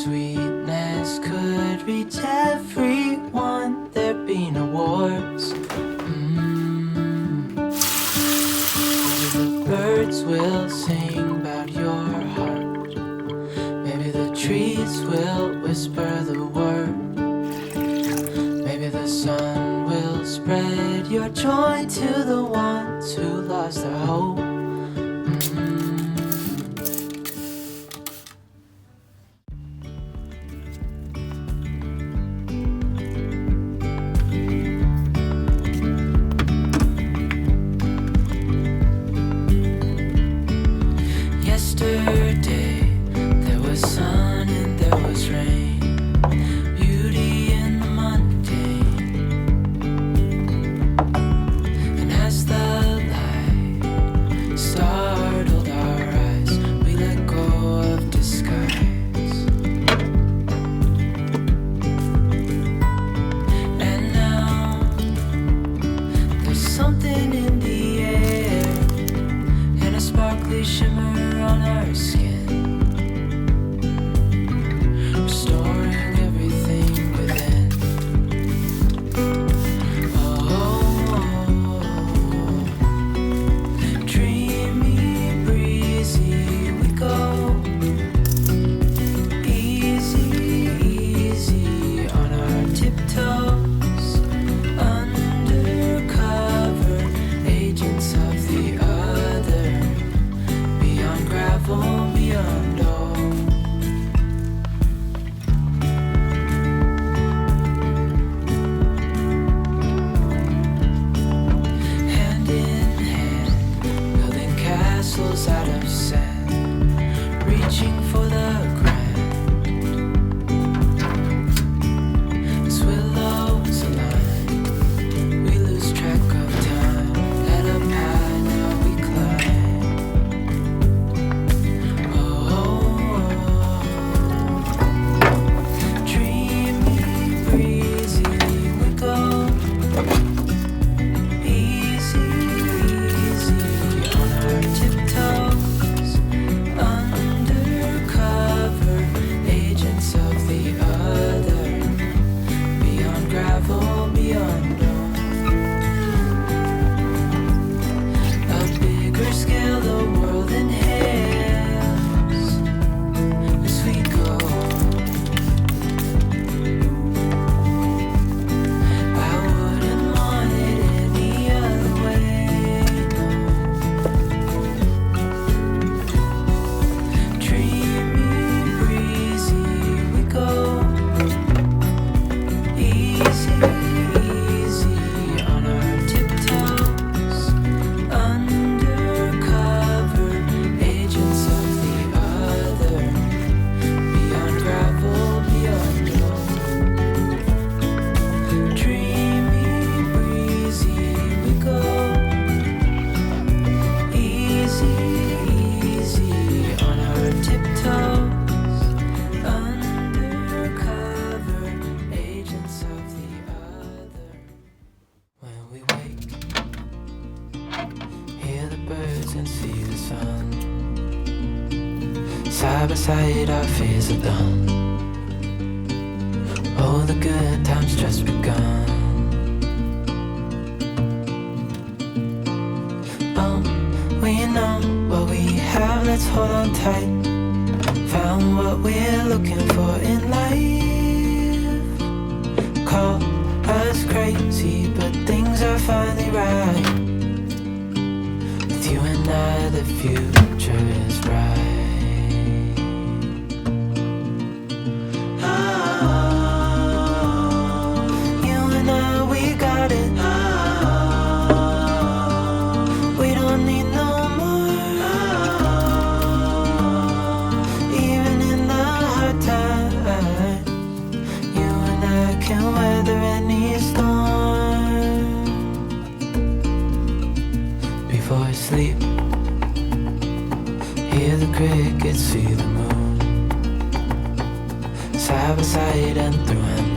sweetness could reach everyone, there'd be no wars. Maybe the birds will sing about your heart. Maybe the trees will whisper the word. Maybe the sun will spread your joy to the ones who lost their hope. Yesterday, there was sun and there was rain, beauty in the mundane. And as the light startled our eyes, we let go of disguise. And now, there's something in the air, and a sparkly shimmer on our skin, restoring everything within. Oh, dreamy, breezy we go, easy, easy on our tiptoes, undercover agents of the other, beyond gravel, beyond all. Hand in hand, building castles out of sand, reaching for the grand. As willows align, we lose track of time. Let up high, now we climb. Dreamy, breezy we go, easy, easy on our tiptoes, undercover agents of the other, beyond gravel, beyond all. A bigger scale the world inhales as we go. I wouldn't want it any other way, no. Dreamy, breezy we go, easy, easy on our tiptoes, undercover agents of the other, beyond gravel, beyond all. Dreamy, breezy we go, easy, easy on our tiptoes, undercover agents of the other. When we wake, hear the birds and see the sun. Side by side our fears are done. Oh, the good times just begun. We know what we have, let's hold on tight. Found what we're looking for in life. Call us crazy, but things are finally right. With you and I, the future is bright. You and I, we got it. We don't need no more. Even in the hard times, you and I can weather any storm. Before I sleep, hear the crickets, see the moon. Side by side and through and